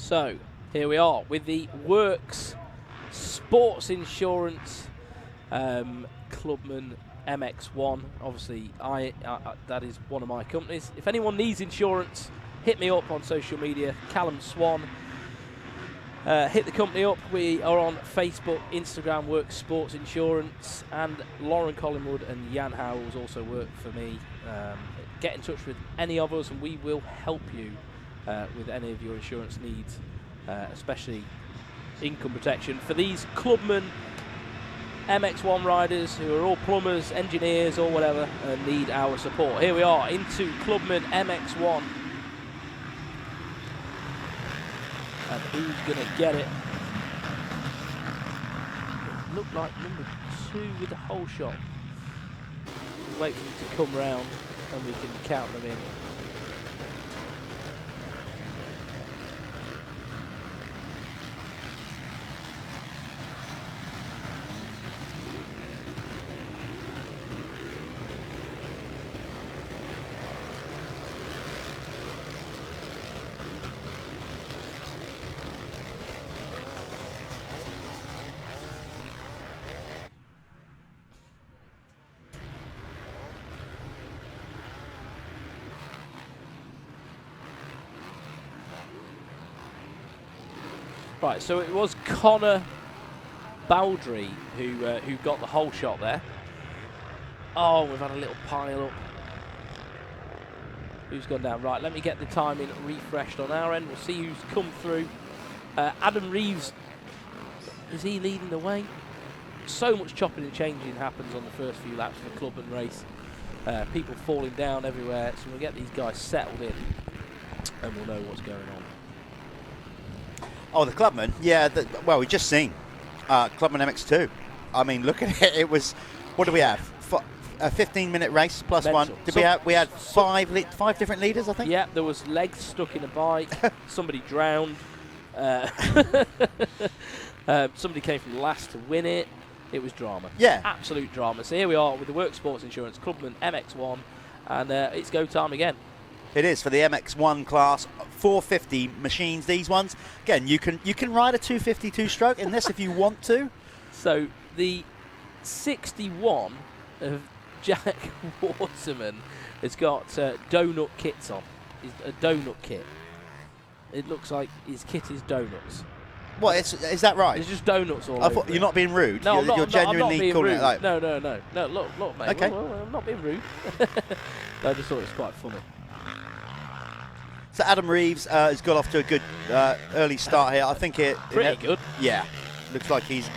So here we are with the Works Sports Insurance Clubman MX1. Obviously, that is one of my companies. If anyone needs insurance, hit me up on social media. Callum Swan. Hit the company up. We are on Facebook, Instagram, Works Sports Insurance, and Lauren Collingwood and Jan Howells also work for me. Get in touch with any of us, and we will help you with any of your insurance needs, especially income protection for these Clubman MX1 riders who are all plumbers, engineers, or whatever, and need our support. Here we are into Clubman MX1. And who's going to get it? It looked like number 2 with the whole shot. We'll wait for them to come round and we can count them in. Right, so it was Connor Baldry who got the whole shot there. Oh, we've had a little pile up. Who's gone down? Right, let me get the timing refreshed on our end. We'll see who's come through. Adam Reeves, is he leading the way? So much chopping and changing happens on the first few laps of the Clubman race. People falling down everywhere, so we'll get these guys settled in and we'll know what's going on. Oh, the Clubman? Yeah, well, we just seen Clubman MX2. I mean, look at it. It was, what do we have? A 15-minute race plus Mental. one. Did we had five different leaders, I think? Yeah, there was legs stuck in a bike. Somebody drowned. Somebody came from last to win it. It was drama. Yeah. Absolute drama. So here we are with the Works Sports Insurance Clubman MX1, and it's go time again. It is for the MX1 class, 450 machines. These ones, again, you can ride a 252 stroke in this if you want to. So the 61 of Jack Waterman has got donut kits on. A donut kit. It looks like his kit is donuts. What is that right? There's just donuts all I over thought it. You're not being rude. No, you're genuinely calling it like. No, look, mate. Okay. Well, I'm not being rude. I just thought it was quite funny. So Adam Reeves has got off to a good early start here. I think pretty good. Yeah, looks like he's.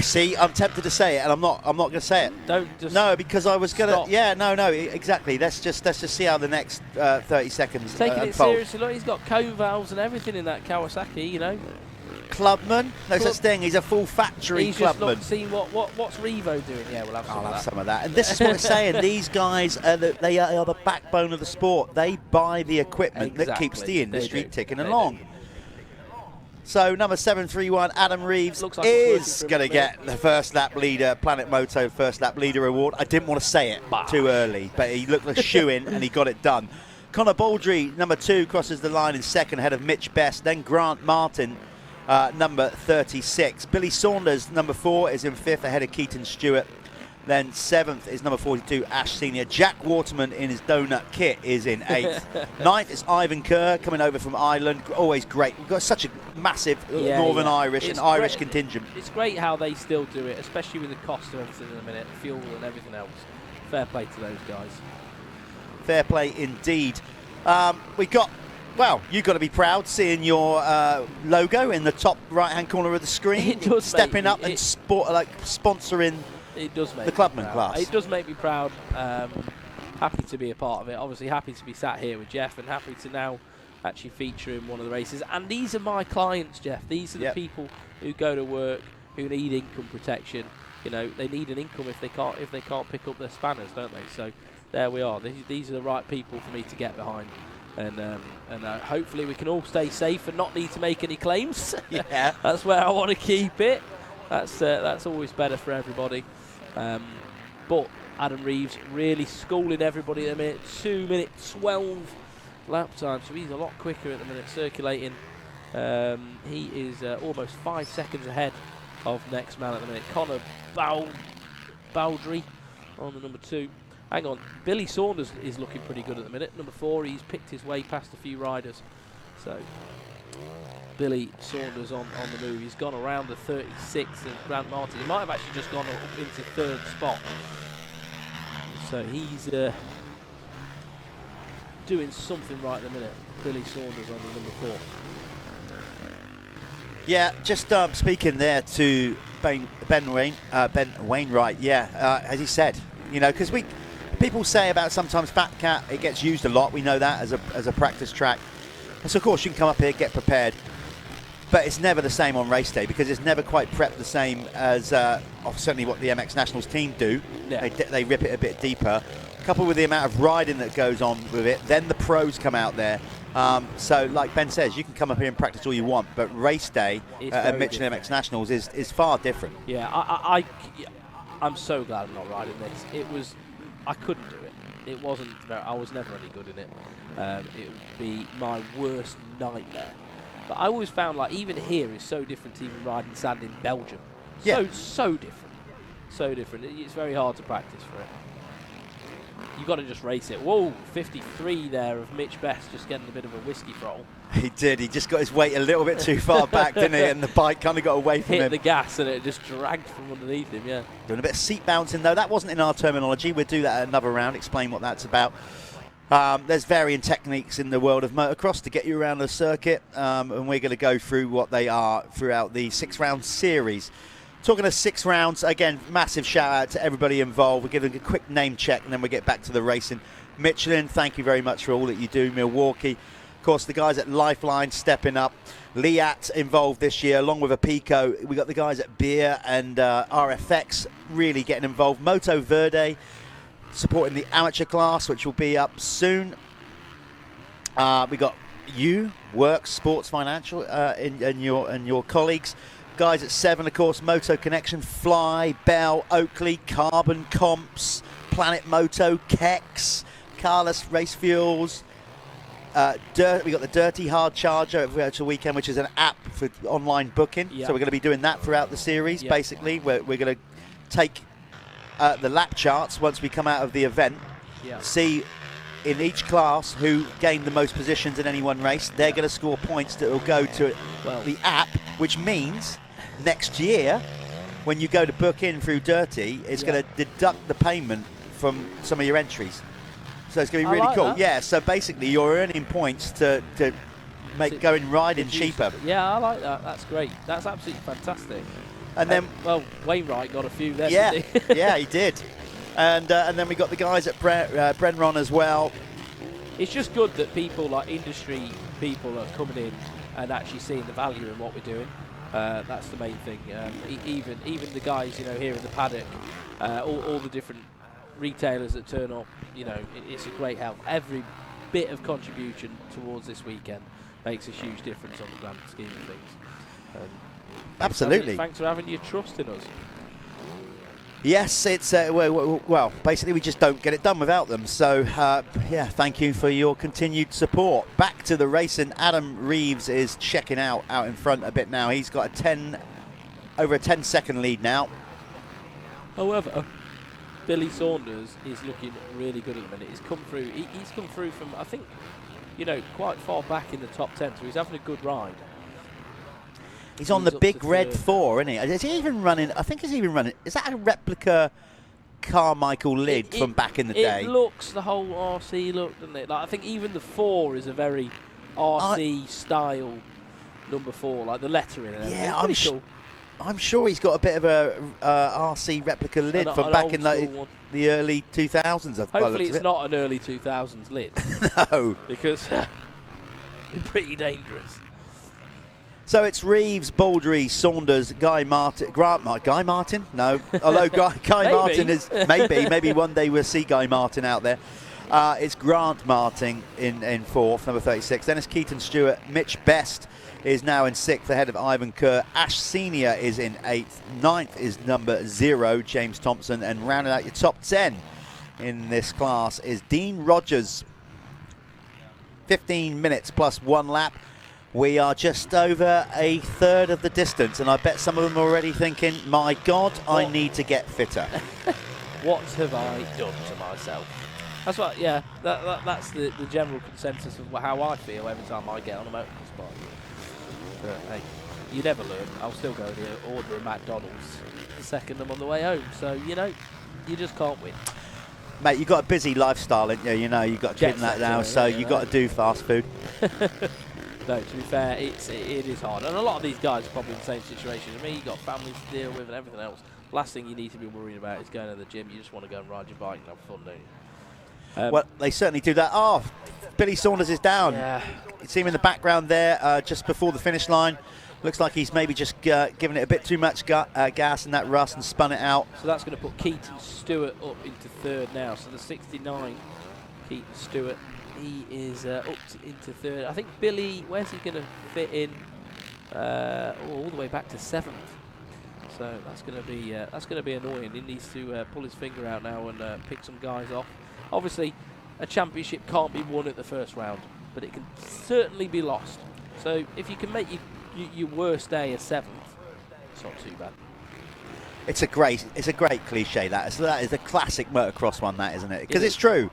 See, I'm tempted to say it, and I'm not going to say it. Don't just. No, because I was going to. Stop. Yeah, no, exactly. Let's just see how the next 30 seconds Taking it unfold. seriously. Look, he's got cone valves and everything in that Kawasaki. You know. Clubman? No such thing. He's a full factory He's Clubman. just not seen what's Revo doing. Yeah, we'll have some I'll of have that. some of that. And this is what we're saying. These guys they are the backbone of the sport. They buy the equipment that keeps the industry ticking along. So number 731, Adam Reeves, Looks like is going to get the first lap leader, Planet Moto first lap leader award. I didn't want to say it too early, but he looked like a shoe-in and he got it done. Connor Baldry, number 2, crosses the line in second ahead of Mitch Best. Then Grant Martin, number 36. Billy Saunders, number 4, is in 5th ahead of Keaton Stewart. Then 7th is number 42, Ash Senior. Jack Waterman in his donut kit is in 8th. 9th is Ivan Kerr coming over from Ireland. Always great. We've got such a massive Northern Irish and Irish contingent. It's great how they still do it, especially with the cost of everything in a minute, fuel and everything else. Fair play to those guys. Fair play indeed. We got. Well, you've got to be proud seeing your logo in the top right-hand corner of the screen. It does stepping up and sponsoring. It does make the Clubman class. It does make me proud. Happy to be a part of it. Obviously, happy to be sat here with Jeff, and happy to now actually feature in one of the races. And these are my clients, Jeff. These are the people who go to work, who need income protection. You know, they need an income if they can't pick up their spanners, don't they? So there we are. These are the right people for me to get behind. And hopefully we can all stay safe and not need to make any claims. Yeah, that's where I want to keep it. That's always better for everybody. But Adam Reeves really schooling everybody at the minute. 2 minute 12 lap time, so he's a lot quicker at the minute, circulating He is almost 5 seconds ahead of next man at the minute. Connor Bowdry on the number 2. Hang on, Billy Saunders is looking pretty good at the minute. Number 4, he's picked his way past a few riders. So Billy Saunders on the move. He's gone around the 36th of Grant Martin. He might have actually just gone up into 3rd spot. So he's doing something right at the minute. Billy Saunders on the number 4. Yeah, just speaking there to Ben Wainwright. Yeah, as he said, you know, because people say about sometimes Fat Cat, it gets used a lot. We know that as a practice track. And so of course you can come up here, get prepared, but it's never the same on race day because it's never quite prepped the same as certainly what the MX Nationals team do. Yeah. They rip it a bit deeper, coupled with the amount of riding that goes on with it. Then the pros come out there. So like Ben says, you can come up here and practice all you want, but race day at Michelin MX Nationals is far different. Yeah, I'm so glad I'm not riding this. I couldn't do it. It wasn't. I was never any good in it. It would be my worst nightmare. But I always found like even here is so different to even riding sand in Belgium. So different. So different. It's very hard to practice for it. You've got to just race it. Whoa, 53 there of Mitch Best just getting a bit of a whiskey throttle. He did. He just got his weight a little bit too far back, didn't he? And the bike kind of got away from him. Hit the gas and it just dragged from underneath him, yeah. Doing a bit of seat bouncing, though. That wasn't in our terminology. We'll do that at another round, explain what that's about. There's varying techniques in the world of motocross to get you around the circuit, and we're going to go through what they are throughout the 6-round series. Talking of 6 rounds, again, massive shout out to everybody involved. We're giving a quick name check and then we get back to the racing. Michelin, thank you very much for all that you do. Milwaukee, of course, the guys at Lifeline stepping up. Liat involved this year, along with a Pico. We got the guys at Beer and RFX really getting involved. Moto Verde supporting the amateur class, which will be up soon. We got you, Works, Sports Financial, and your colleagues. Guys at 7, of course, Moto Connection, Fly, Bell, Oakley, Carbon Comps, Planet Moto, Kex, Carlos Race Fuels. We got the Dirty Hard Charger at Virtual Weekend, which is an app for online booking. Yeah. So we're going to be doing that throughout the series, basically. We're going to take the lap charts once we come out of the event, see in each class who gained the most positions in any one race. They're going to score points that will go to the app, which means next year, when you go to book in through Dirty, it's going to deduct the payment from some of your entries. So it's going to be really cool. That. Yeah, so basically you're earning points to make going riding cheaper. Yeah, I like that. That's great. That's absolutely fantastic. And then, Wainwright got a few there. Yeah, didn't he? yeah, he did. And then we got the guys at Brenron as well. It's just good that people like industry people are coming in and actually seeing the value in what we're doing. That's the main thing. Even the guys, here in the paddock, all the different retailers that turn up, it's a great help. Every bit of contribution towards this weekend makes a huge difference on the grand scheme of things. Absolutely. Thanks for having your trust in us. Yes, it's well, basically we just don't get it done without them. So thank you for your continued support. Back to the racing. Adam Reeves is checking out in front a bit now. He's got over a 10-second lead now. However, Billy Saunders is looking really good at the minute. He's come through. He's come through from, I think, quite far back in the top 10. So he's having a good ride. He's on the big red 4, isn't he? Is he even running? I think he's even running. Is that a replica Carmichael lid from back in the day? It looks the whole RC look, doesn't it? Like, I think even the 4 is a very RC style number 4, like the lettering. And yeah, cool. I'm sure he's got a bit of a RC replica lid from back in the early 2000s. Hopefully it's not an early 2000s lid. No. Because it's pretty dangerous. So it's Reeves, Baldry, Saunders, Guy Martin. Guy Martin? No. Although Guy Martin is maybe one day we'll see Guy Martin out there. It's Grant Martin in 4th, number 36. Then it's Keaton Stewart. Mitch Best is now in 6th, ahead of Ivan Kerr. Ash Senior is in 8th. 9th is number 0, James Thompson. And rounding out your top 10 in this class is Dean Rogers. 15 minutes plus 1 lap. We are just over a third of the distance, and I bet some of them are already thinking, my God, I need to get fitter. What have I done to myself? That's what, yeah, that's the general consensus of how I feel every time I get on a motocross bike. But hey, you never learn. I'll still go to order a McDonald's the second I'm on the way home. So, you know, you just can't win. Mate, you've got a busy lifestyle, haven't you? You know, you've got a kid and that now, so you've got to do fast food. No, to be fair, it is hard. And a lot of these guys are probably in the same situation as me. You've got families to deal with and everything else. Last thing you need to be worrying about is going to the gym. You just want to go and ride your bike and have fun, don't you? Well, they certainly do that. Oh, Billy Saunders is down. Yeah. You see him in the background there, just before the finish line. Looks like he's maybe just given it a bit too much gas in that rust and spun it out. So that's going to put Keaton Stewart up into third now. So the 69, Keaton Stewart, he is up into third. I think Billy, where's he going to fit in? All the way back to seventh. So that's going to be annoying. He needs to pull his finger out now and pick some guys off. Obviously, a championship can't be won at the first round, but it can certainly be lost. So if you can make your worst day a seventh, it's not too bad. It's a great cliche. That is a classic motocross one, that isn't it? Because it's true.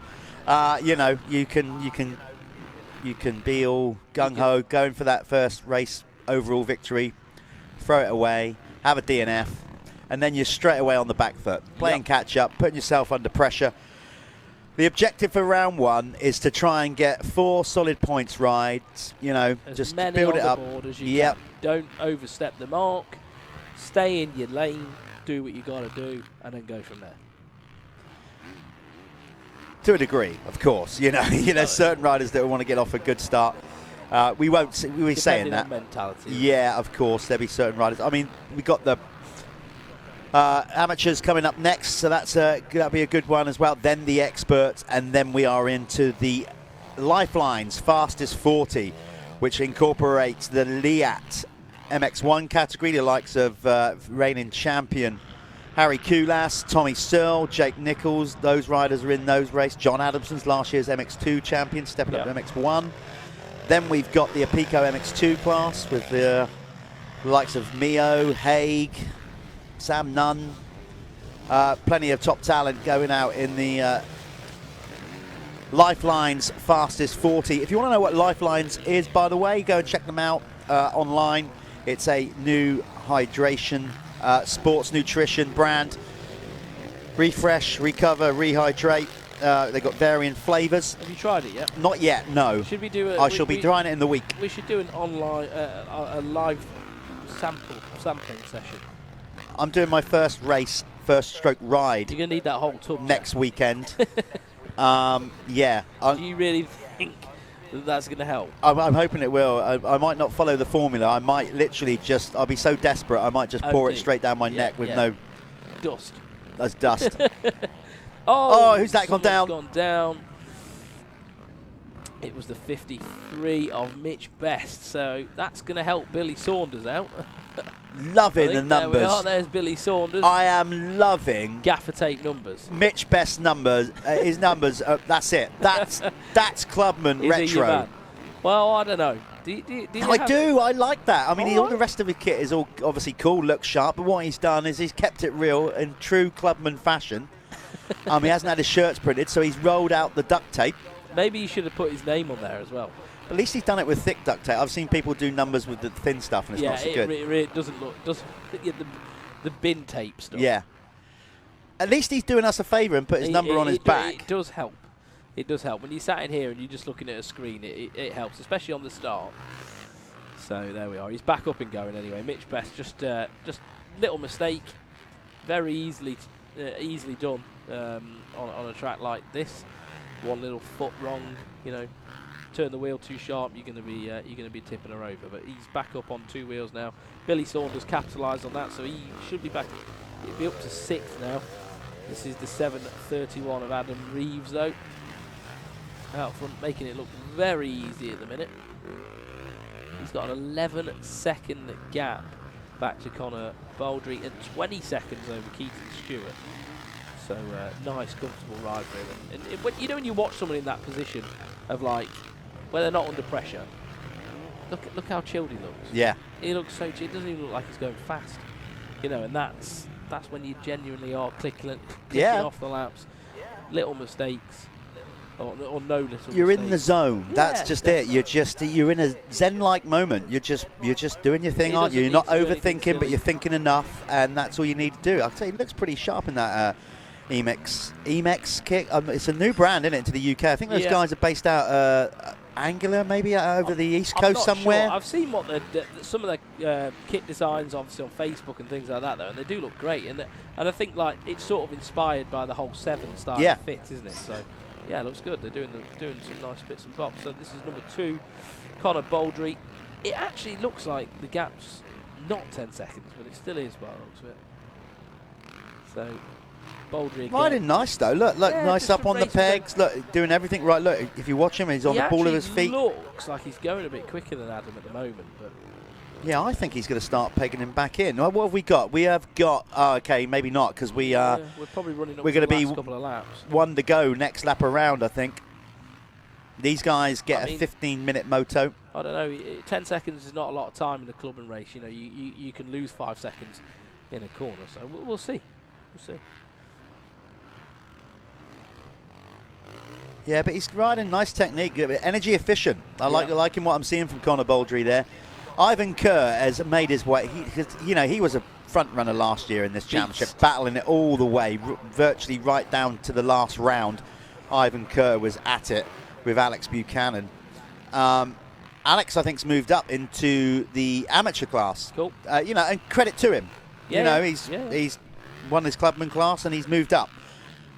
You know, you can be all gung ho, going for that first race overall victory, throw it away, have a DNF, and then you're straight away on the back foot, playing catch up, putting yourself under pressure. The objective for round one is to try and get 4 solid points rides, you know, just build it up. As you can. Don't overstep the mark, stay in your lane, do what you got to do, and then go from there. To a degree, of course, you know, certain riders that want to get off a good start. We won't. We're saying that. Mentality. Yeah, of course, there'll be certain riders. I mean, we got the amateurs coming up next, so that'll be a good one as well. Then the experts, and then we are into the Lifelines Fastest 40, which incorporates the Liat MX1 category, the likes of reigning champion Harry Kulas, Tommy Searle, Jake Nichols. Those riders are in those races. John Adamson's last year's MX2 champion, stepping up to MX1. Then we've got the Apico MX2 class with the likes of Mio, Haig, Sam Nunn. Plenty of top talent going out in the Lifelines Fastest 40. If you want to know what Lifelines is, by the way, go and check them out online. It's a new hydration, sports nutrition brand. Refresh, recover, rehydrate. They've got varying flavours. Have you tried it yet? Not yet, no. Should we do it? I shall be trying it in the week. We should do an online, a live sampling session. I'm doing my first stroke ride. You're going to need that whole tub next weekend. Yeah. Do you really think that's going to help? I'm hoping it will. I might not follow the formula. I might literally I'll be so desperate, I might just pour it straight down my neck with no dust. That's dust. Oh, who's that gone down? Gone down. It was the 53 of Mitch Best, so that's going to help Billy Saunders out. Loving the numbers. There we are, there's Billy Saunders. I am loving gaffer tape numbers. Mitch Best's numbers. His numbers. That's it. That's Clubman retro. Well, I don't know. Do you I like that. I mean, all the rest of the kit is all obviously cool, looks sharp, but what he's done is he's kept it real in true Clubman fashion. He hasn't had his shirts printed, so he's rolled out the duct tape. Maybe he should have put his name on there as well. At least he's done it with thick duct tape. I've seen people do numbers with the thin stuff, and it's not so good. It doesn't look. The bin tape stuff. Yeah. At least he's doing us a favour and put his number on his back. It does help. It does help. When you sat in here and you're just looking at a screen, it helps, especially on the start. So there we are. He's back up and going anyway. Mitch Best, just little mistake, very easily done on a track like this. One little foot wrong, turn the wheel too sharp, you're going to be tipping her over. But he's back up on 2 wheels now. Billy Saunders capitalised on that, so he should be back. He'll be up to 6th now. This is the 7:31 of Adam Reeves, though. Out front, making it look very easy at the minute. He's got an 11-second gap back to Connor Baldry and 20 seconds over Keaton Stewart. So nice, comfortable ride for him. And when you watch someone in that position of where they're not under pressure, look how chilled he looks. Yeah. He looks so chill. It doesn't even look like he's going fast. You know, and that's when you genuinely are clicking off the laps. Little mistakes. Or no little You're mistakes. in the zone. That's just it. You're in a zen-like moment. You're just doing your thing, aren't you? You're not overthinking, but you're thinking enough, and that's all you need to do. I'll tell you, it looks pretty sharp in that MX kit. It's a new brand, isn't it, to the UK? I think those guys are based out Angular, maybe over the East Coast somewhere. Sure. I've seen what some of the kit designs, obviously on Facebook and things like that, though, and they do look great. And I think like it's sort of inspired by the whole 7 style of fit, isn't it? So. Yeah, it looks good. They're doing some nice bits and bobs. So this is number 2, Connor Baldry. It actually looks like the gap's not 10 seconds, but it still is by the looks of it. So Baldry again. Riding nice though. Look, nice up on the pegs. Look, doing everything right. Look, if you watch him, he's on the ball of his feet. He looks like he's going a bit quicker than Adam at the moment, but. Yeah, I think he's going to start pegging him back in. What have we got? We have got, okay, maybe not, because we're probably running up we're going to be couple of laps. 1 to go next lap around, I think. These guys get a 15-minute moto. I don't know. 10 seconds is not a lot of time in a Clubman race. You know, you can lose 5 seconds in a corner. So we'll see. We'll see. Yeah, but he's riding nice technique, energy efficient. I liking what I'm seeing from Connor Baldry there. Ivan Kerr has made his way. He was a front runner last year in this championship, battling it all the way, virtually right down to the last round. Ivan Kerr was at it with Alex Buchanan. Alex, I think, has moved up into the amateur class. Cool. And credit to him. Yeah, He's won his Clubman class and he's moved up.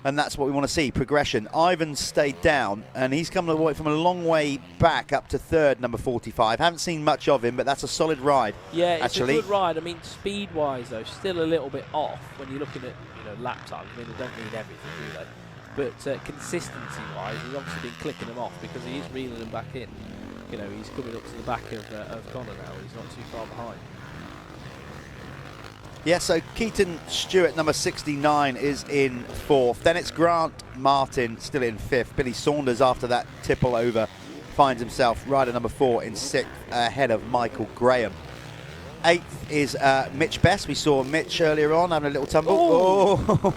And that's what we want to see, progression. Ivan stayed down, and he's come away from a long way back up to 3rd, number 45. Haven't seen much of him, but that's a solid ride. Yeah, it's a good ride. I mean, speed-wise, though, still a little bit off when you're looking at lap times. I mean, they don't need everything, do they? But consistency-wise, he's obviously been clicking them off because he is reeling them back in. You know, he's coming up to the back of Connor now. He's not too far behind. Yeah, so Keaton Stewart, number 69, is in 4th. Then it's Grant Martin, still in 5th. Billy Saunders, after that tipple over, finds himself rider number 4 in 6th, ahead of Michael Graham. 8th is Mitch Best. We saw Mitch earlier on having a little tumble.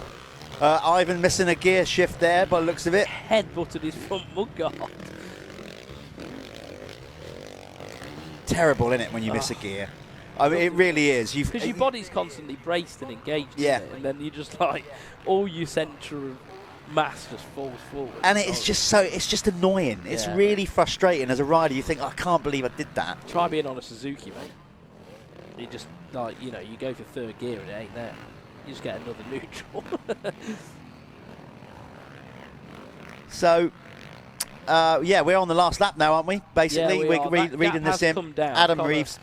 Ivan missing a gear shift there by the looks of it. Headbutted his front mudguard. Terrible, isn't it, when you miss a gear? I mean, it really is. Because your body's constantly braced and engaged, isn't it? And then you just all your centre of mass just falls forward. And it's just annoying. It's really frustrating as a rider. You think, I can't believe I did that. Try being on a Suzuki, mate. You just, you go for 3rd gear and it ain't there. You just get another neutral. So, we're on the last lap now, aren't we? Basically, we're reading this in. Adam Reeves.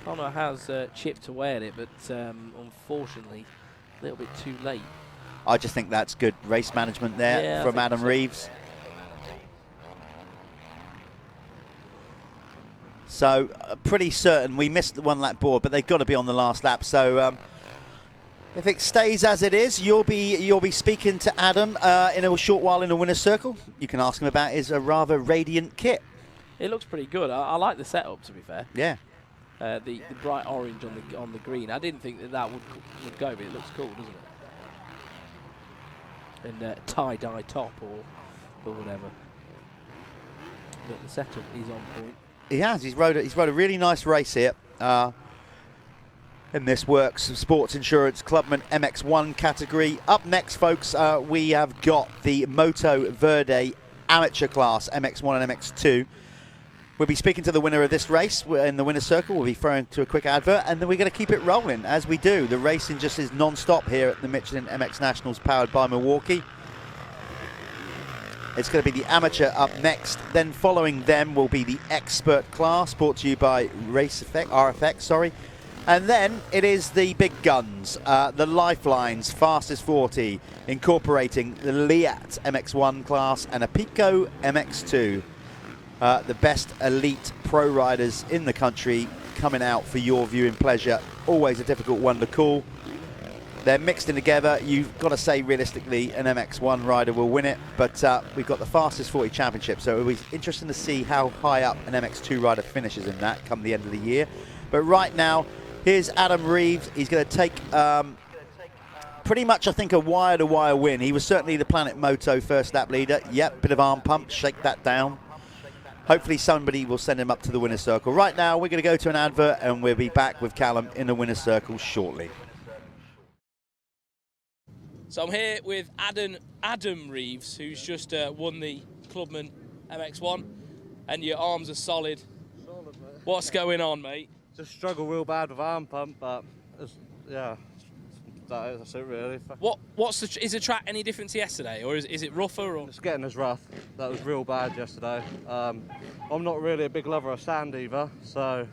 Connor has chipped away at it, but unfortunately, a little bit too late. I just think that's good race management there from Adam Reeves. So, pretty certain we missed the 1 lap board, but they've got to be on the last lap. So, if it stays as it is, you'll be speaking to Adam in a short while in the winner's circle. You can ask him about his rather radiant kit. It looks pretty good. I like the setup, to be fair. Yeah. The bright orange on the green. I didn't think that would go, but it looks cool, doesn't it? And tie-dye top or whatever. But the setup is on point. He has. He's rode a really nice race here. In this Works Sports Insurance Clubman MX1 category. Up next, folks, we have got the Moto Verde amateur class, MX1 and MX2. We'll be speaking to the winner of this race in the winner's circle. We'll be throwing to a quick advert, and then we're going to keep it rolling as we do. The racing just is non-stop here at the Michelin MX Nationals, powered by Milwaukee. It's going to be the amateur up next. Then following them will be the expert class, brought to you by RFX. And then it is the big guns, the Lifelines Fastest 40, incorporating the Liat MX1 class and a Pico MX2. The best elite pro riders in the country coming out for your viewing pleasure. Always a difficult one to call. They're mixed in together. You've got to say realistically an MX1 rider will win it, but we've got the fastest 40 championship, so it'll be interesting to see how high up an MX2 rider finishes in that come the end of the year. But right now, here's Adam Reeves. He's going to take pretty much, I think, a wire-to-wire win. He was certainly the Planet Moto first lap leader. Yep, bit of arm pump, shake that down. Hopefully somebody will send him up to the winner's circle. Right now, we're going to go to an advert, and we'll be back with Callum in the winner's circle shortly. So I'm here with Adam Reeves, who's just won the Clubman MX1, and your arms are solid. Solid, mate. What's going on, mate? Just struggle real bad with arm pump, but yeah, that's it really. Is the track any different to yesterday, or is it rougher? Or? It's getting as rough. That was real bad yesterday. I'm not really a big lover of sand either, so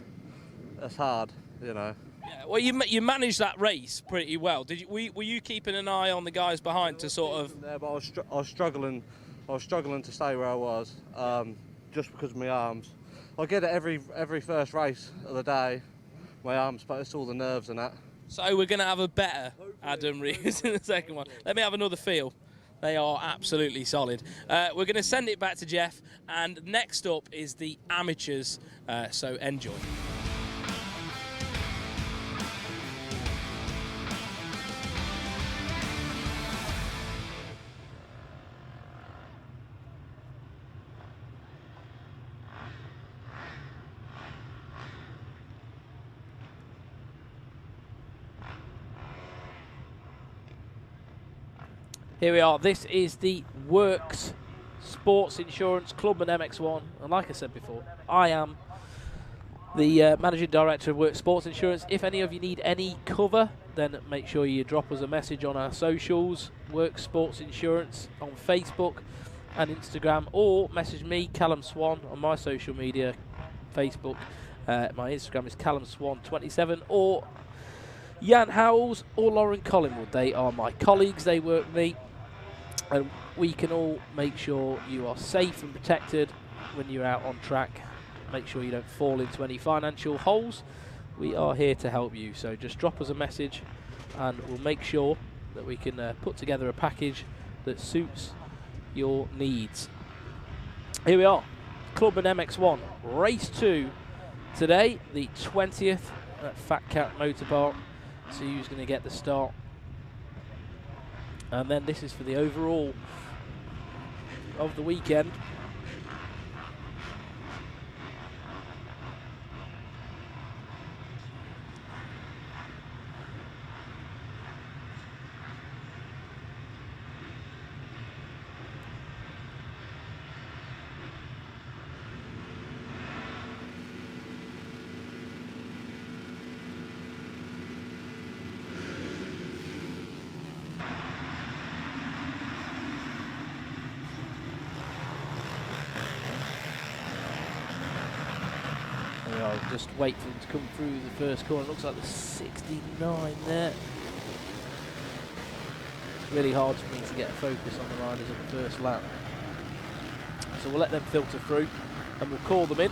it's hard, you know. Yeah, well, you managed that race pretty well. Were you keeping an eye on the guys behind to sort of? There, but I was struggling to stay where I was, just because of my arms. I get it every first race of the day, my arms, but it's all the nerves and that. So we're going to have a better Adam Reeves in the second one. Let me have another feel. They are absolutely solid. We're going to send it back to Jeff, and next up is the amateurs. So enjoy. Here we are. This is the Works Sports Insurance Clubman MX1. And like I said before, I am the Managing Director of Works Sports Insurance. If any of you need any cover, then make sure you drop us a message on our socials, Works Sports Insurance on Facebook and Instagram, or message me, Callum Swan, on my social media, Facebook. My Instagram is CallumSwan27, or Jan Howells or Lauren Collingwood. They are my colleagues. They work with me. And we can all make sure you are safe and protected when you're out on track. Make sure you don't fall into any financial holes. We are here to help you. So just drop us a message and we'll make sure that we can put together a package that suits your needs. Here we are, Clubman MX1, race 2 today, the 20th at Fat Cat Motor Park. So who's going to get the start? And then this is for the overall of the weekend. I'll just wait for him to come through the first corner. Looks like the 69 there. It's really hard for me to get a focus on the riders of the first lap. So we'll let them filter through and we'll call them in.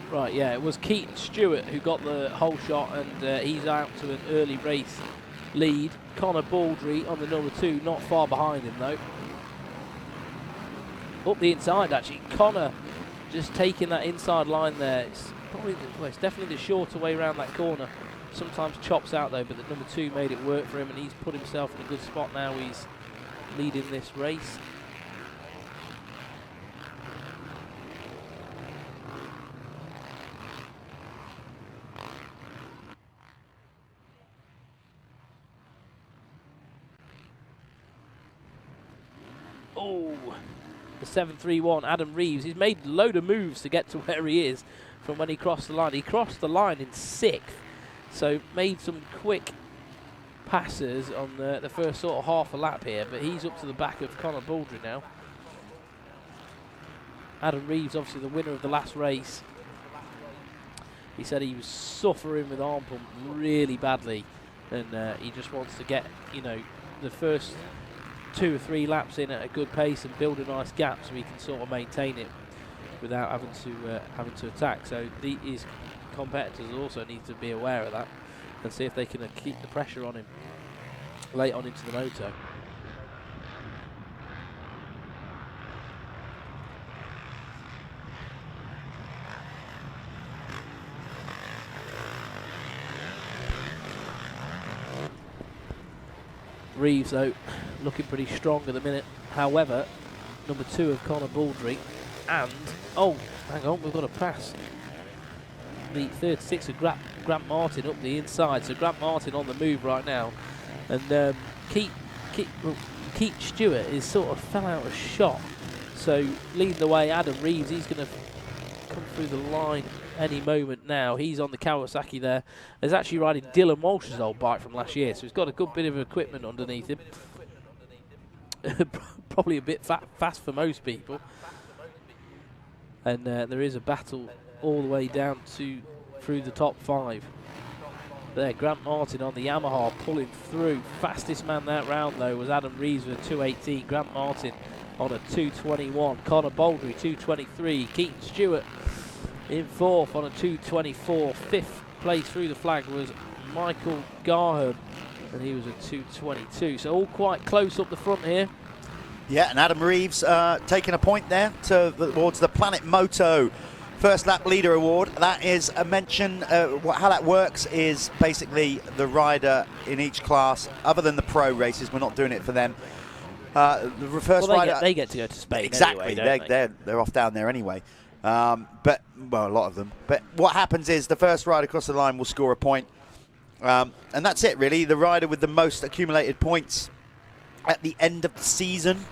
Right, yeah, it was Keaton Stewart who got the whole shot, and he's out to an early race lead. Connor Baldry on the number 2, not far behind him though. Up the inside actually, Connor just taking that inside line there. It's probably, well, it's definitely the shorter way around that corner. Sometimes chops out though, but the number 2 made it work for him, and he's put himself in a good spot now. He's leading this race. Oh, the 731, Adam Reeves. He's made a load of moves to get to where he is from when he crossed the line. He crossed the line in 6th, so made some quick passes on the first sort of half a lap here, but he's up to the back of Conor Baldry now. Adam Reeves, obviously the winner of the last race. He said he was suffering with arm pump really badly, and he just wants to get, you know, the first 2 or 3 laps in at a good pace and build a nice gap so he can sort of maintain it without having to attack. So his competitors also need to be aware of that and see if they can keep the pressure on him late on into the moto. Reeves, though, looking pretty strong at the minute. However, number 2 of Conor Baldry, and oh, hang on, we've got a pass. The 36 of Grant Martin up the inside, so Grant Martin on the move right now, and Keith Stewart is sort of fell out of shot. So leading the way, Adam Reeves, he's going to come through the line any moment now. He's on the Kawasaki there. He's actually riding Dylan Walsh's old bike from last year, so he's got a good bit of equipment underneath him. Probably a bit fast for most people. And there is a battle all the way down through the top 5. There, Grant Martin on the Yamaha pulling through. Fastest man that round, though, was Adam Reeves with a 2:18. Grant Martin on a 2:21. Conor Baldry, 2:23. Keaton Stewart in 4th on a 2:24. 5th place through the flag was Michael Garham, and he was a 2:22. So all quite close up the front here. Yeah, and Adam Reeves taking a point there towards the Planet Moto First Lap Leader Award. That is a mention. How that works is basically the rider in each class, other than the pro races, we're not doing it for them. The first rider, they get to go to Spain exactly. Anyway, they're off down there anyway. But well, a lot of them. But what happens is the first rider across the line will score a point, and that's it really. The rider with the most accumulated points at the end of the season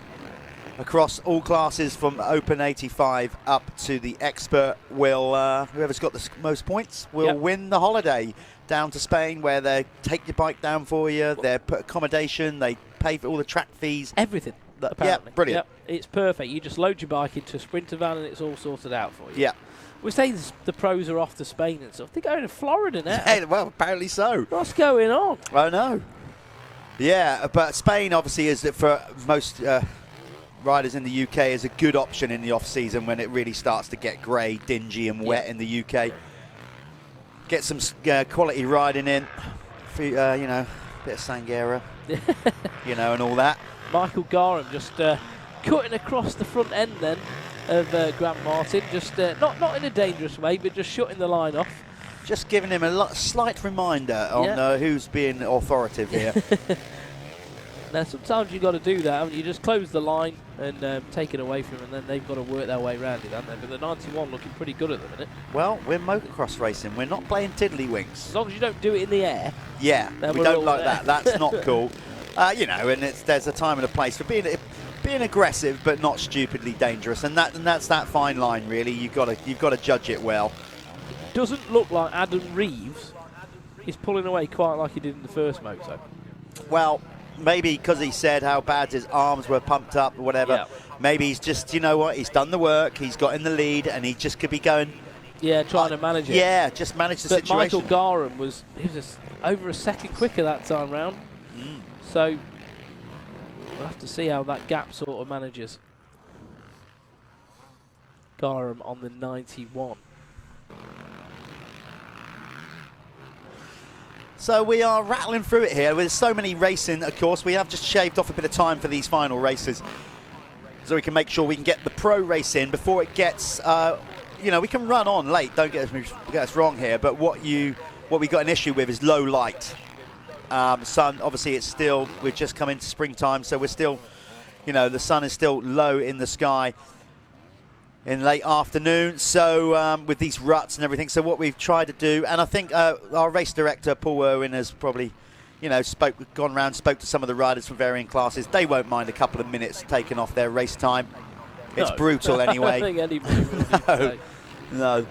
across all classes from Open 85 up to the Expert will, whoever's got the most points will win the holiday down to Spain, where they take your bike down for you, they put accommodation, they pay for all the track fees. Everything. Yeah, brilliant. Yep, it's perfect. You just load your bike into a Sprinter van and it's all sorted out for you. Yeah. We say the pros are off to Spain and stuff. They're going to Florida now. Yeah, well, apparently so. What's going on? I know. Yeah, but Spain obviously is, for most riders in the UK, is a good option in the off-season when it really starts to get grey, dingy and wet in the UK. Get some quality riding in, you know, bit of Sangera, you know, and all that. Michael Garham just cutting across the front end then of Grant Martin, just not in a dangerous way, but just shutting the line off. Just giving him a slight reminder on who's being authoritative here. Now, sometimes you've got to do that, haven't you? Just close the line and take it away from them, and then they've got to work their way around it, haven't they? But the 91 looking pretty good at the minute. Well, we're motocross racing. We're not playing tiddlywinks. As long as you don't do it in the air. Yeah, we don't like that. That's not cool. You know, and there's a time and a place for being aggressive, but not stupidly dangerous, and that's that fine line, really. You've got to judge it well. It doesn't look like Adam Reeves is pulling away quite like he did in the first moto. Well, maybe because he said how bad his arms were pumped up or whatever. Yeah. Maybe he's just, you know what, he's done the work, he's got in the lead, and he just could be going. Yeah, trying to manage it. Yeah, just manage the situation. Michael Garham was over a second quicker that time round. So we'll have to see how that gap sort of manages. Garham on the 91. So we are rattling through it here. With so many racing, of course, we have just shaved off a bit of time for these final races, so we can make sure we can get the pro race in before it gets. You know, we can run on late. Don't get us wrong here, but what we got an issue with is low light. Sun, obviously, it's still, we've just come into springtime, so we're still, you know, the sun is still low in the sky in late afternoon, so with these ruts and everything. So what we've tried to do, and I think our race director Paul Irwin has probably, you know, gone around, spoke to some of the riders from varying classes. They won't mind a couple of minutes taken off their race time. It's brutal anyway. I think anybody will No.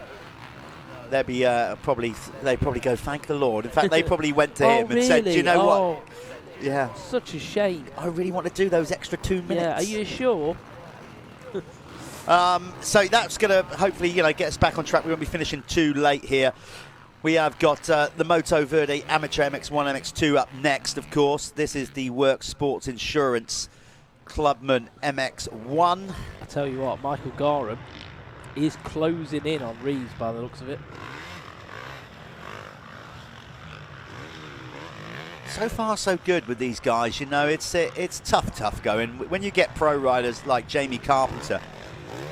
they'd probably go, thank the Lord. In fact, they probably went to him and said, do you know what? Yeah. Such a shame. I really want to do those extra 2 minutes. Yeah, are you sure? So that's going to hopefully, get us back on track. We won't be finishing too late here. We have got the Moto Verde Amateur MX1, MX2 up next, of course. This is the Work Sports Insurance Clubman MX1. I tell you what, Michael Garham is closing in on Reeves by the looks of it. So far, so good with these guys. It's tough going. When you get pro riders like Jamie Carpenter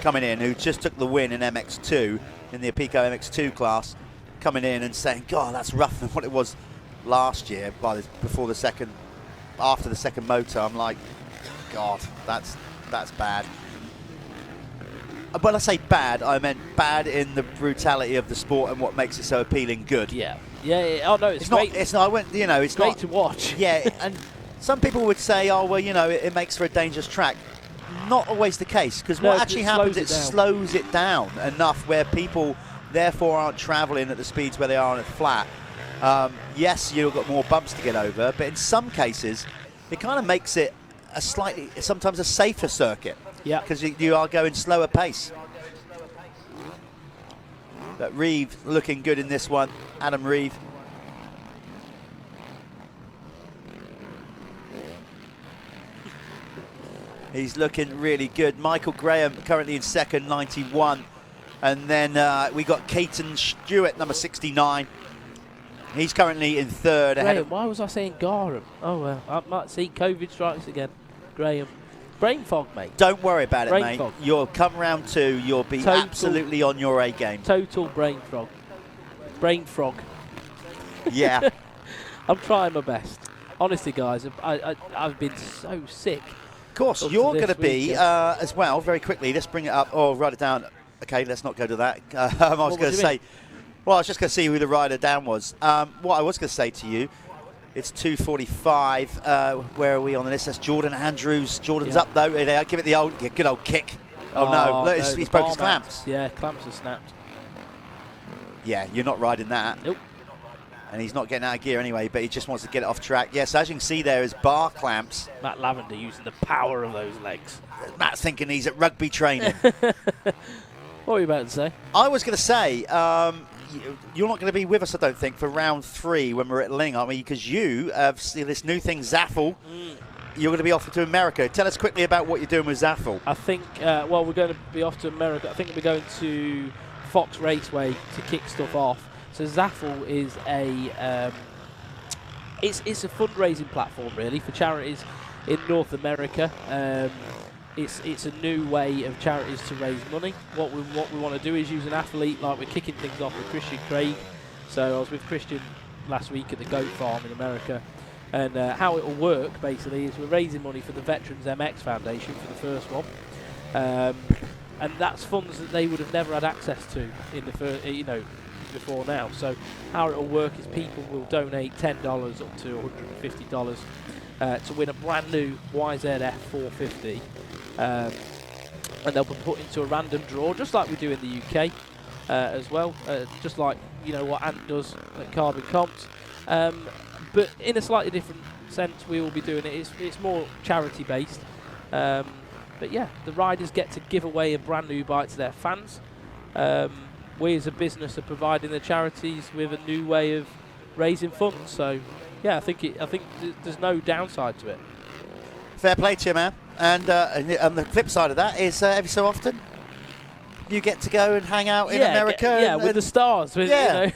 coming in, who just took the win in MX2, in the Apico MX2 class, coming in and saying, God, that's rougher than what it was last year after the second motor. I'm like, God, that's bad. When I say bad, I meant bad in the brutality of the sport and what makes it so appealing good. Yeah. Oh no, it's great. It's not. It's great not to watch. Yeah, and some people would say, oh well, it makes for a dangerous track. Not always the case, because what actually happens, it slows it down enough where people therefore aren't travelling at the speeds where they are on a flat. Yes, you've got more bumps to get over, but in some cases, it kind of makes it sometimes a safer circuit. Yeah. Because you are going slower pace. But Reeve looking good in this one. Adam Reeve. He's looking really good. Michael Graham currently in second, 91. And then we got Caton Stewart, number 69. He's currently in third. Graham, why was I saying Garham? Oh, well, I might see COVID strikes again. Graham. Brain fog, mate. Don't worry about it, mate. Fog. You'll come round 2. You'll be absolutely on your A game. Total brain fog. Brain frog. Yeah. I'm trying my best. Honestly, guys, I've been so sick. Of course, you're going to be, as well, very quickly, let's bring it up. Oh, write it down. Okay, let's not go to that. I was going to say, well, I was just going to see who the rider down was. What I was going to say to you, it's 2:45. Where are we on the list? That's Jordan Andrews. Jordan's up, though. Give it the good old kick. Oh, no. Look, he's broke his clamps. Yeah, clamps are snapped. Yeah, you're not riding that. Nope. And he's not getting out of gear anyway, but he just wants to get it off track. Yes, as you can see there is bar clamps. Matt Lavender using the power of those legs. Matt's thinking he's at rugby training. What were you about to say? I was going to say, you're not going to be with us, I don't think, for round 3 when we're at Ling, aren't we? Because you have this new thing, Zaffle. You're going to be off to America. Tell us quickly about what you're doing with Zaffle. I think, we're going to be off to America. I think we're going to Fox Raceway to kick stuff off. So Zaffle is it's a fundraising platform really for charities in North America. It's a new way of charities to raise money. What we want to do is use an athlete, like we're kicking things off with Christian Craig. So I was with Christian last week at the goat farm in America, and how it will work basically is we're raising money for the Veterans MX Foundation for the first one, and that's funds that they would have never had access to in the first, before now. So how it will work is people will donate $10 up to $150 to win a brand new YZF 450, and they'll be put into a random draw, just like we do in the UK as well, just like what Ant does at Carbon Comps, but in a slightly different sense. We will be doing it. It's more charity based, but yeah, the riders get to give away a brand new bike to their fans. We as a business are providing the charities with a new way of raising funds. So yeah, I think there's no downside to it. Fair play to you, man. And on the flip side of that is every so often you get to go and hang out in America. With the stars. Yeah.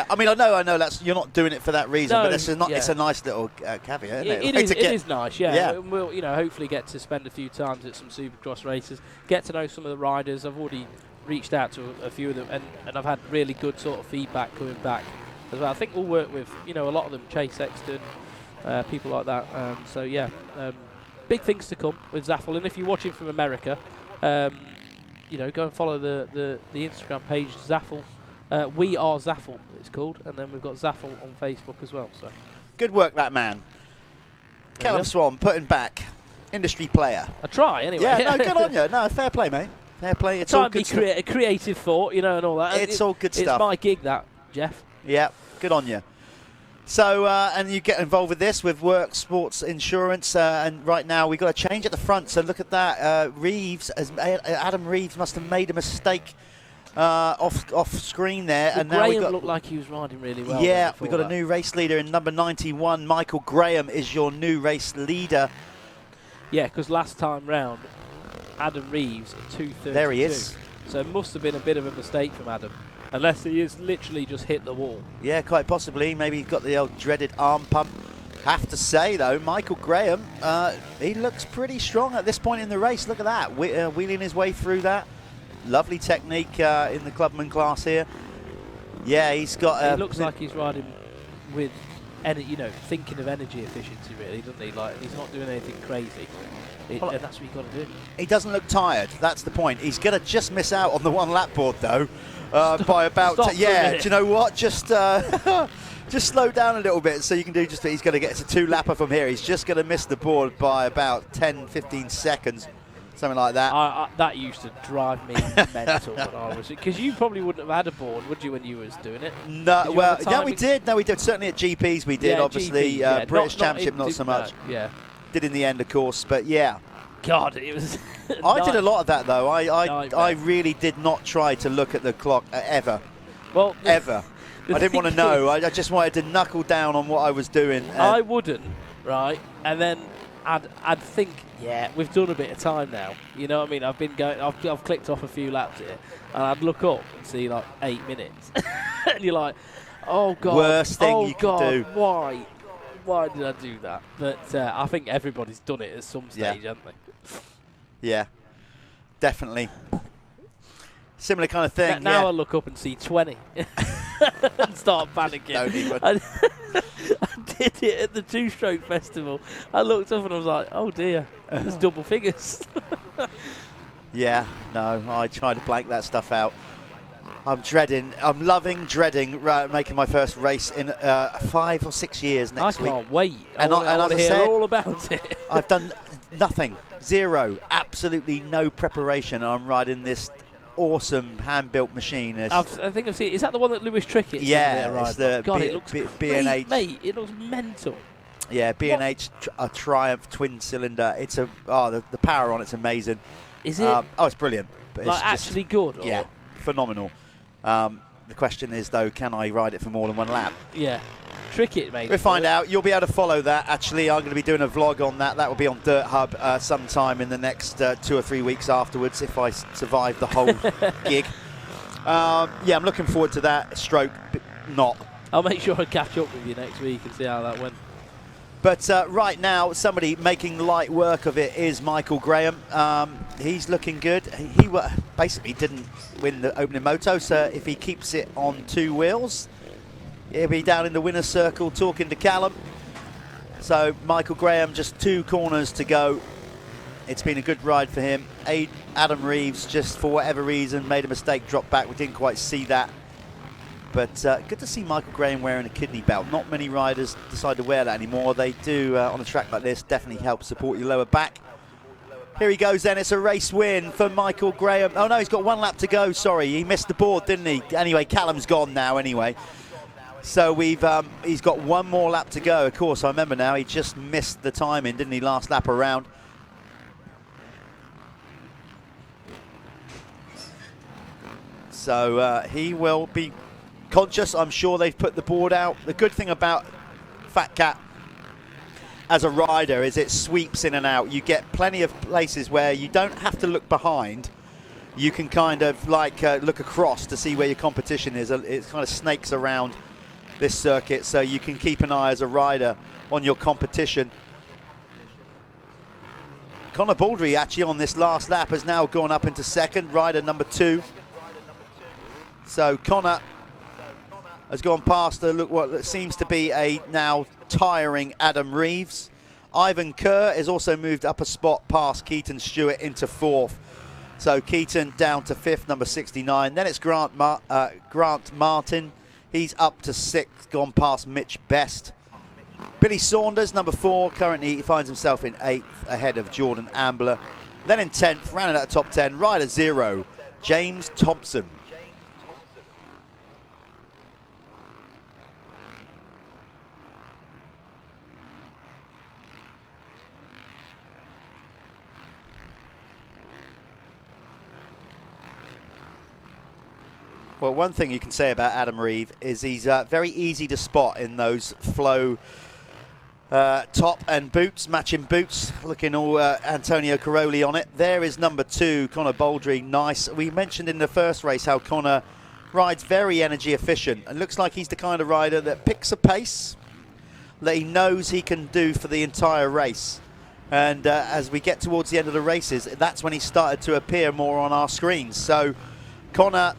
I mean, I know that's you're not doing it for that reason, but it's a nice little caveat, isn't it? It is nice, yeah. We'll hopefully get to spend a few times at some Supercross races, get to know some of the riders. I've already reached out to a few of them, and I've had really good sort of feedback coming back as well. I think we'll work with a lot of them, Chase Sexton, people like that. So yeah, big things to come with Zaffle. And if you're watching from America, go and follow the Instagram page Zaffle. We Are Zaffle, it's called, and then we've got Zaffle on Facebook as well. So good work, that man. Callum Swan putting back industry player. I try anyway. Yeah, no, good on you. No, fair play, mate. Fair play. It's Try all good and be creative thought, you know, and all that. It's all good stuff. It's my gig, that, Jeff. Yeah, good on you. So, and you get involved with this with Work Sports Insurance, and right now we've got a change at the front. So look at that. Adam Reeves must have made a mistake off screen there, Well, and now we Graham got. looked like he was riding really well. Yeah, we got a new race leader in number 91. Michael Graham is your new race leader. Yeah, because last time round, Adam Reeves 232. There he is. So it must have been a bit of a mistake from Adam, unless he has literally just hit the wall. Yeah, quite possibly. Maybe he's got the old dreaded arm pump. Have to say, though, Michael Graham, he looks pretty strong at this point in the race. Look at that, wheeling his way through that. Lovely technique in the Clubman class here. Yeah, he's got... it looks like he's riding with, thinking of energy efficiency, really, doesn't he? Like, he's not doing anything crazy. And that's what you've got to do. He doesn't look tired. That's the point. He's going to just miss out on the one lap board, though, by about... yeah, do you know what? Just slow down a little bit so you can do he's going to get to 2-lapper from here. He's just going to miss the board by about 10, 15 seconds, something like that. That used to drive me mental when I was... Because you probably wouldn't have had a board, would you, when you was doing it? No, well, yeah, we did. No, we did. Certainly at GPs we did, obviously. GP, British Championship, not so much. Yeah. Did in the end, of course, but yeah. God, it was... I did a lot of that, though. I really did not try to look at the clock ever. Well, ever. I didn't want to know. I just wanted to knuckle down on what I was doing. I wouldn't, right? And then I'd think, yeah, we've done a bit of time now. You know what I mean? I've been going. I've clicked off a few laps here, and I'd look up and see like 8 minutes, and you're like, oh God, worst thing you could do. Why? Why did I do that? But I think everybody's done it at some stage, haven't they? Yeah, definitely. Similar kind of thing. Now I look up and see 20 and start panicking. Don't even. I did it at the two-stroke festival. I looked up and I was like, oh dear, there's double figures. Yeah, no, I try to blank that stuff out. I'm dreading making my first race in 5 or 6 years next week. I can't wait. And I want to hear all about it. I've done nothing, zero, absolutely no preparation. I'm riding this awesome hand-built machine. I think I've seen it. Is that the one that Lewis Trickett? Yeah, it's the God, it looks B&H. Mate, it looks mental. Yeah, B&H a Triumph twin cylinder. It's the power on it's amazing. Is it? It's brilliant. But like it's actually good? Or? Yeah, phenomenal. The question is, though, can I ride it for more than one lap? Yeah. Trickett, mate. We'll find out. You'll be able to follow that. Actually, I'm going to be doing a vlog on that. That will be on Dirt Hub sometime in the next 2 or 3 weeks afterwards, if I survive the whole gig. Yeah, I'm looking forward to that. Stroke, not. I'll make sure I catch up with you next week and see how that went. But right now, somebody making light work of it is Michael Graham. He's looking good. He basically didn't win the opening moto, so if he keeps it on 2 wheels, he'll be down in the winner's circle talking to Callum. So Michael Graham, just 2 corners to go. It's been a good ride for him. Adam Reeves, just for whatever reason, made a mistake, dropped back. We didn't quite see that. But good to see Michael Graham wearing a kidney belt. Not many riders decide to wear that anymore. They do on a track like this. Definitely help support your lower back. Here he goes then. It's a race win for Michael Graham. Oh no, he's got 1 lap to go. Sorry, he missed the board, didn't he? Anyway, Callum's gone now anyway. So he's got 1 more lap to go. Of course, I remember now. He just missed the timing, didn't he? Last lap around. So he will be conscious. I'm sure they've put the board out. The good thing about Fat Cat as a rider is it sweeps in and out. You get plenty of places where you don't have to look behind. You can kind of like look across to see where your competition is. It kind of snakes around this circuit, so you can keep an eye as a rider on your competition. Connor Baldry actually on this last lap has now gone up into second, rider number 2. So Connor has gone past what seems to be a now tiring Adam Reeves. Ivan Kerr has also moved up a spot past Keaton Stewart into 4th. So Keaton down to 5th, number 69. Then it's Grant Martin. He's up to 6th, gone past Mitch Best. Billy Saunders, number 4, currently he finds himself in 8th, ahead of Jordan Ambler. Then in 10th, rounding out the top 10, rider 0, James Thompson. Well, one thing you can say about Adam Reeve is he's very easy to spot in those flow top and boots, matching boots, looking all Antonio Caroli on it. There is number 2, Connor Baldry, nice. We mentioned in the first race how Connor rides very energy efficient and looks like he's the kind of rider that picks a pace that he knows he can do for the entire race. And as we get towards the end of the races, that's when he started to appear more on our screens. So Connor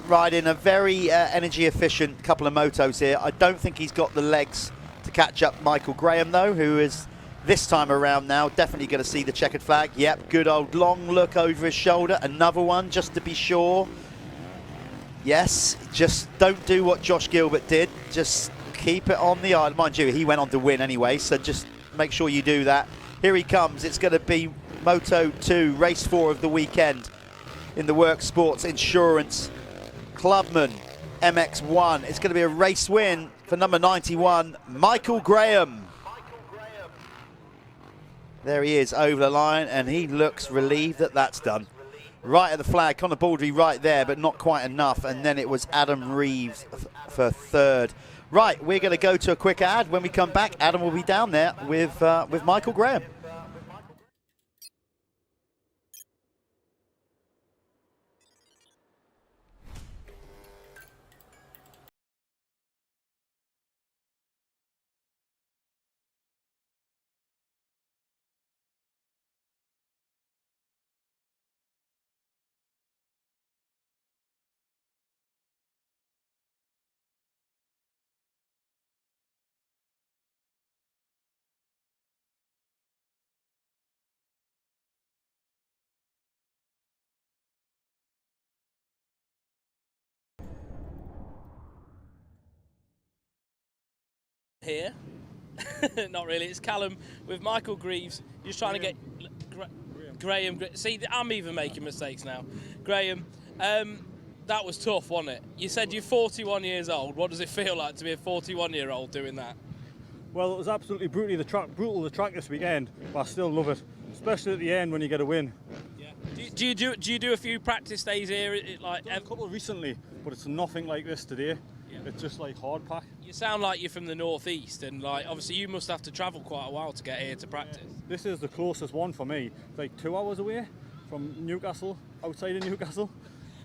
riding a very energy efficient couple of motos here. I don't think he's got the legs to catch up Michael Graham though, who is this time around now definitely going to see the checkered flag. Yep, good old long look over his shoulder, another one just to be sure. Yes, just don't do what Josh Gilbert did, just keep it on the island. Mind you, he went on to win anyway, so just make sure you do that. Here he comes. It's going to be Moto 2, race 4 of the weekend in the Work Sports Insurance Clubman MX1. It's going to be a race win for number 91, Michael Graham. There he is over the line, and he looks relieved that that's done. Right at the flag, Connor Baldry right there, but not quite enough. And then it was Adam Reeves for 3rd. Right, we're going to go to a quick ad. When we come back, Adam will be down there with Michael Graham. Here. Not really, it's Callum with Michael Greaves. You're just trying to get Graham. See, I'm even making mistakes now. Graham, that was tough, wasn't it? You said you're 41 years old. What does it feel like to be a 41-year-old doing that? Well, it was absolutely brutal the track this weekend, but I still love it, especially at the end when you get a win. Yeah. Do you do a few practice days here? A couple recently, but it's nothing like this today. Yeah. It's just like hard pack. You sound like you're from the northeast, and like obviously you must have to travel quite a while to get here to practice. This is the closest one for me. It's like 2 hours away from Newcastle, outside of Newcastle.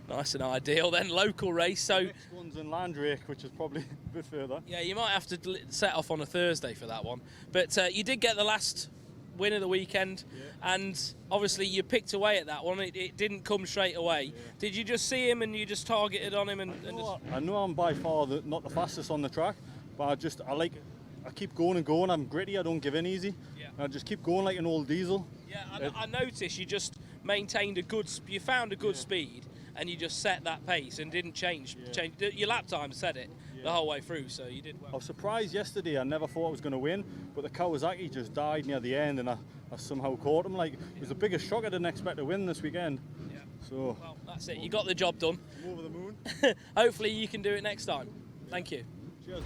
Nice and ideal then, local race. So the next one's in Landrake, which is probably a bit further. Yeah, you might have to set off on a Thursday for that one. But you did get the last win of the weekend, and obviously you picked away at that one. It didn't come straight away. Yeah. Did you just see him and you just targeted on him? I know I'm by far not the fastest on the track, but I keep going and going. I'm gritty. I don't give in easy. Yeah. I just keep going like an old diesel. Yeah, I noticed you just maintained you found a good speed, and you just set that pace and didn't change. Your lap time said it the whole way through, so you did well. I was surprised yesterday. I never thought I was going to win, but the Kawasaki just died near the end, and I somehow caught him. Like, it was the biggest shock. I didn't expect to win this weekend. Yeah. So well, that's it. You got the job done. I'm over the moon. Hopefully you can do it next time. Thank you. Cheers.